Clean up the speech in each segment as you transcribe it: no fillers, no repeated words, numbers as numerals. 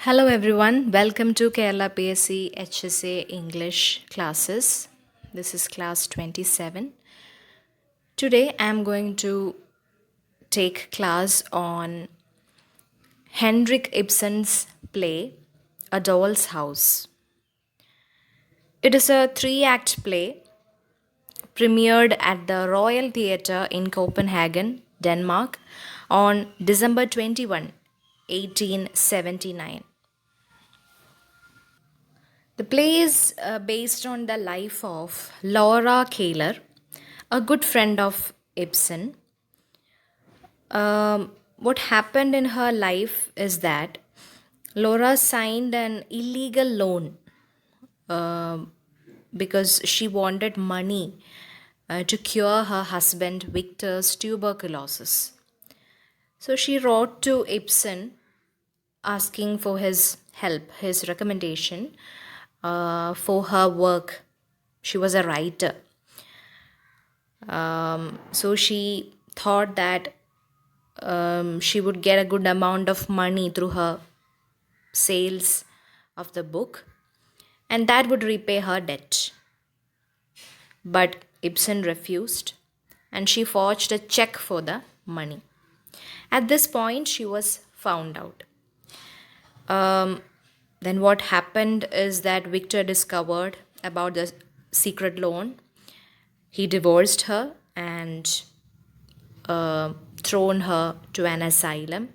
Hello everyone, welcome to Kerala PSC HSA English classes. This is class 27. Today I am going to take class on Henrik Ibsen's play A Doll's House. It is a three-act play premiered at the Royal Theatre in Copenhagen, Denmark on December 21, 1879. The play is based on the life of Laura Keller, a good friend of Ibsen. What happened in her life is that Laura signed an illegal loan uh, because she wanted money to cure her husband Victor's tuberculosis. So she wrote to Ibsen asking for his help, his recommendation for her work. She was a writer. So she thought that she would get a good amount of money through her sales of the book, and that would repay her debt. But Ibsen refused, and she forged a check for the money. At this point, she was found out. Then what happened is that Victor discovered about the secret loan. He divorced her and thrown her to an asylum.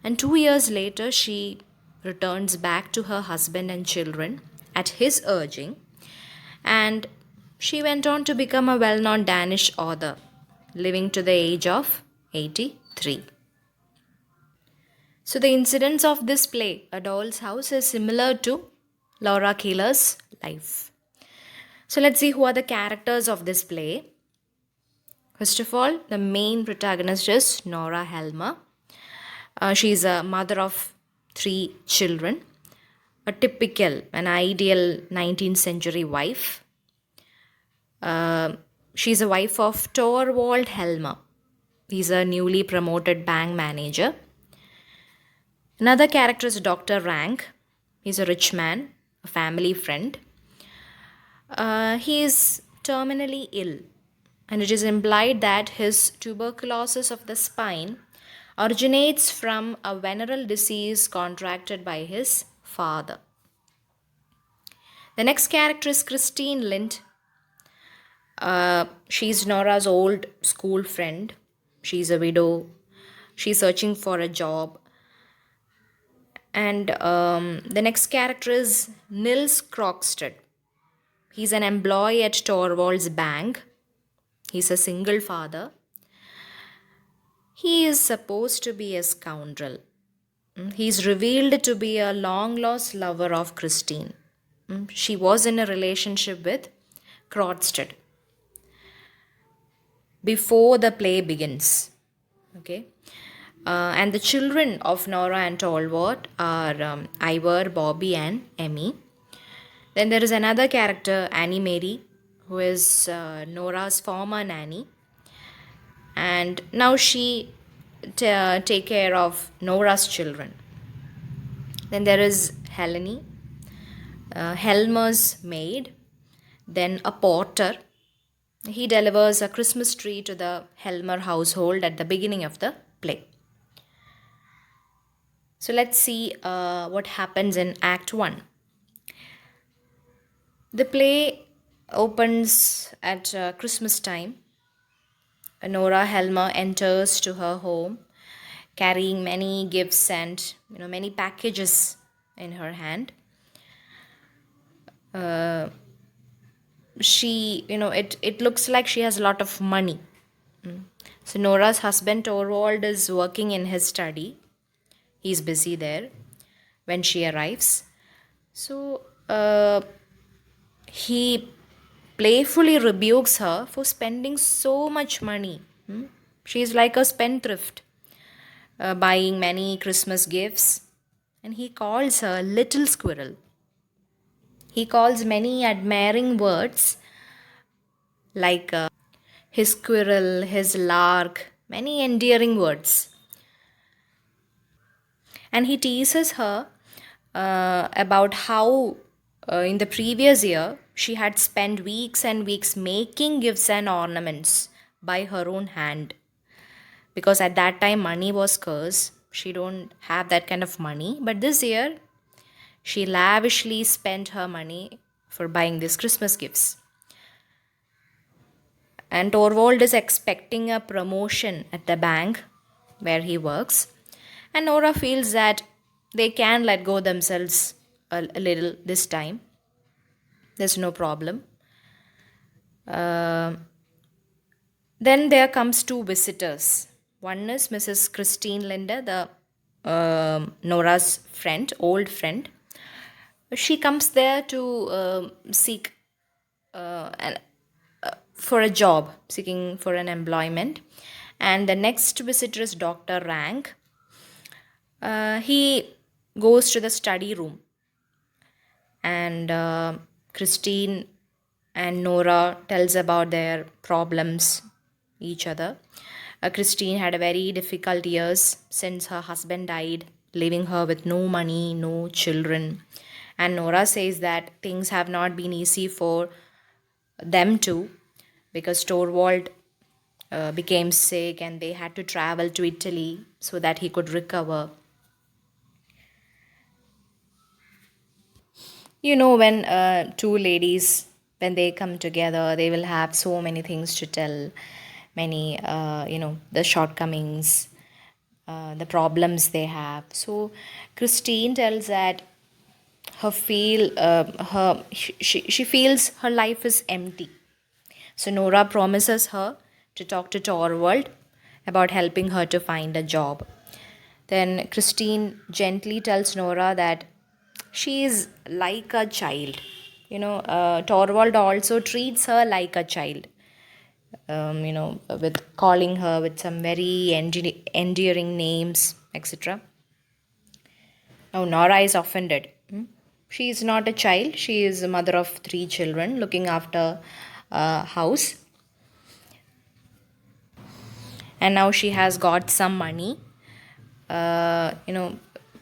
And 2 years later, she returns back to her husband and children at his urging. And she went on to become a well known Danish author, living to the age of 83. So, the incidents of this play, A Doll's House, is similar to Laura Keller's life. So, let's see who are the characters of this play. First of all, the main protagonist is Nora Helmer. She is a mother of 3 children, a typical, an ideal 19th century wife. She's a wife of Torvald Helmer. He's a newly promoted bank manager. Another character is Dr. Rank. He's a rich man, a family friend. He is terminally ill, and it is implied that his tuberculosis of the spine originates from a venereal disease contracted by his father. The next character is Christine Lind. She's Nora's old school friend. She's a widow. She's searching for a job. And the next character is Nils Krogstad. He's an employee at Torvald's bank. He's a single father. He is supposed to be a scoundrel. He's revealed to be a long lost lover of Christine. She was in a relationship with Krogstad before the play begins. Okay. And the children of Nora and Torvald are Ivor, Bobby, and Emmy. Then there is another character, Annie Mary, who is Nora's former nanny. And now she take care of Nora's children. Then there is Helene, Helmer's maid. Then a porter. He delivers a Christmas tree to the Helmer household at the beginning of the play. So let's see what happens in Act 1. The play opens at Christmas time. Nora Helmer enters to her home carrying many gifts and many packages in her hand. It looks like she has a lot of money. So Nora's husband Torvald is working in his study. He's busy there when she arrives. So he playfully rebukes her for spending so much money. She's like a spendthrift, buying many Christmas gifts. And he calls her Little Squirrel. He calls many admiring words like his squirrel, his lark, many endearing words. And he teases her about how in the previous year she had spent weeks and weeks making gifts and ornaments by her own hand, because at that time money was scarce. She don't have that kind of money, but this year she lavishly spent her money for buying these Christmas gifts. And Torvald is expecting a promotion at the bank where he works. And Nora feels that they can let go themselves a little this time. There's no problem. Uh, then there comes two visitors. One is Mrs. Christine Linde, the Nora's friend, old friend. She comes there to seek an for a job, seeking for an employment. And the next visitor is Dr. Rank. He goes to the study room, and Christine and Nora tells about their problems each other. Christine had a very difficult years since her husband died, leaving her with no money, no children. And Nora says that things have not been easy for them too, because Torvald became sick and they had to travel to Italy so that he could recover. You know, when two ladies, when they come together, they will have so many things to tell, many, the shortcomings, the problems they have. So Christine tells that she feels her life is empty. So Nora promises her to talk to Torvald about helping her to find a job. Then Christine gently tells Nora that she is like a child. Torvald also treats her like a child, with calling her with some very endearing names, etc. Now, Nora is offended. She is not a child. She is a mother of 3 children looking after a house. And now she has got some money.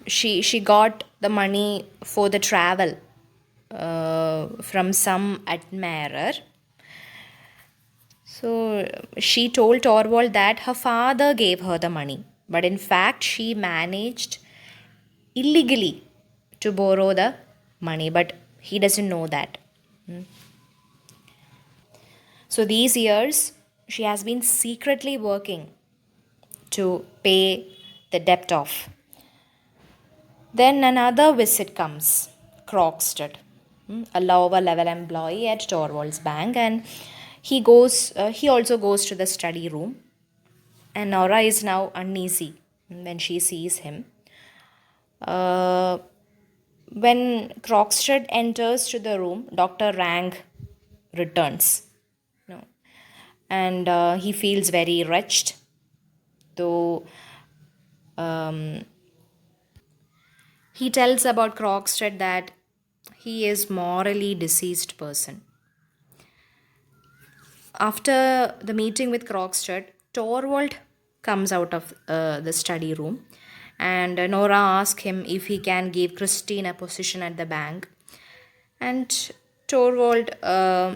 She got the money for the travel from some admirer. So she told Torvald that her father gave her the money, but in fact she managed illegally to borrow the money, but he doesn't know that. So these years she has been secretly working to pay the debt off. Then another visit comes, Krogstad, a lower level employee at Torvald's bank, and he also goes to the study room. And Nora is now uneasy when she sees him. When Krogstad enters to the room, Dr. Rank returns. And he feels very wretched, though he tells about Krogstad that he is morally deceased person. After the meeting with Krogstad, Torvald comes out of the study room, and Nora asks him if he can give Christine a position at the bank. And Torvald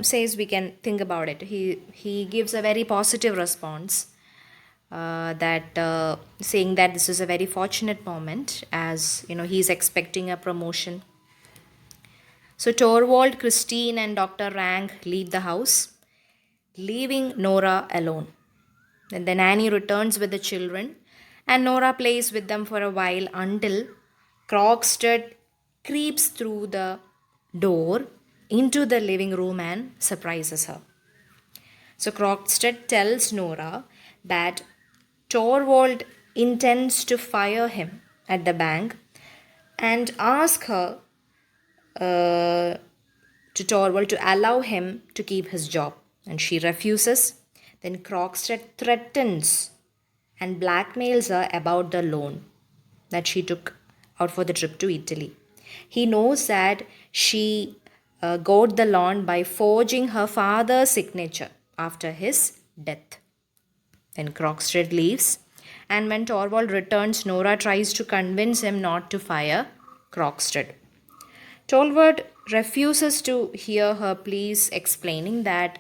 says we can think about it. He gives a very positive response, saying that this is a very fortunate moment, as he's expecting a promotion. So Torvald, Christine, and Dr. Rank leave the house, leaving Nora alone. Then the nanny returns with the children, and Nora plays with them for a while until Krogstad creeps through the door into the living room and surprises her. So Krogstad tells Nora that Torvald intends to fire him at the bank and ask her to Torvald to allow him to keep his job. And she refuses. Then Krogstad threatens and blackmails her about the loan that she took out for the trip to Italy. He knows that she got the loan by forging her father's signature after his death. Then Krogstad leaves, and when Torvald returns, Nora tries to convince him not to fire Crocksted. Tolbert refuses to hear her pleas, explaining that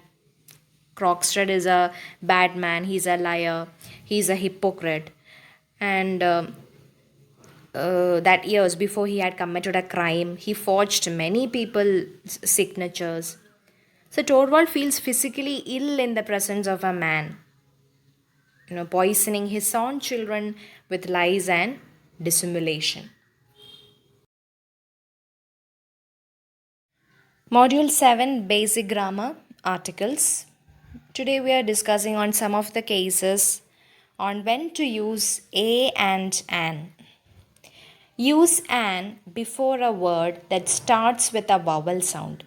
Crocksted is a bad man, he's a liar, he's a hypocrite, and that years before he had committed a crime, he forged many people's signatures. So Torvald feels physically ill in the presence of a man, poisoning his own children with lies and dissimulation. Module 7, Basic Grammar Articles. Today we are discussing on some of the cases on when to use a and an. Use an before a word that starts with a vowel sound.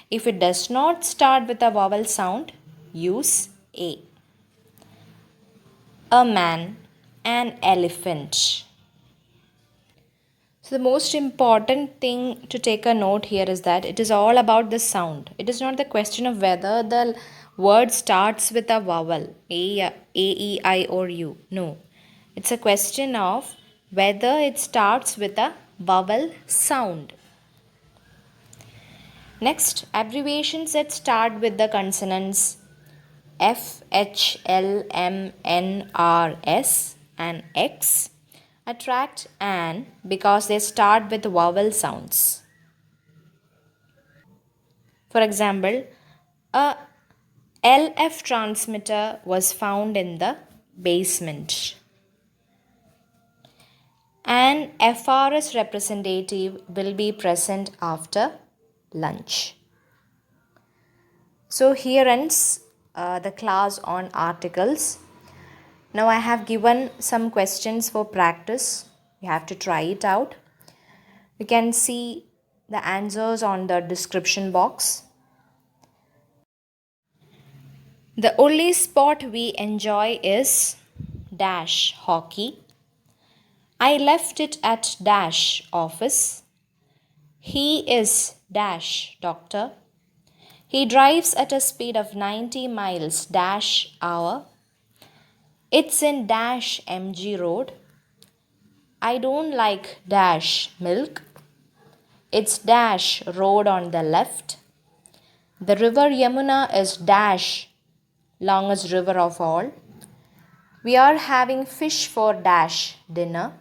If it does not start with a vowel sound, use a. A man, an elephant. So, the most important thing to take a note here is that it is all about the sound. It is not the question of whether the word starts with a vowel, A, E, I, or U. No. It's a question of whether it starts with a vowel sound. Next, abbreviations that start with the consonants F, H, L, M, N, R, S and X attract an because they start with vowel sounds. For example, a LF transmitter was found in the basement. An FRS representative will be present after lunch. So here ends the class on articles. Now I have given some questions for practice. You have to try it out. You can see the answers on the description box. The only sport we enjoy is dash hockey. I left it at dash office. He is dash doctor. He drives at a speed of 90 miles dash hour. It's in dash MG road. I don't like dash milk. It's dash road on the left. The river Yamuna is dash longest river of all. We are having fish for dash dinner.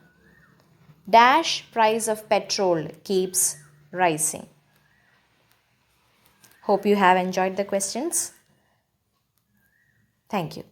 Dash price of petrol keeps rising. Hope you have enjoyed the questions. Thank you.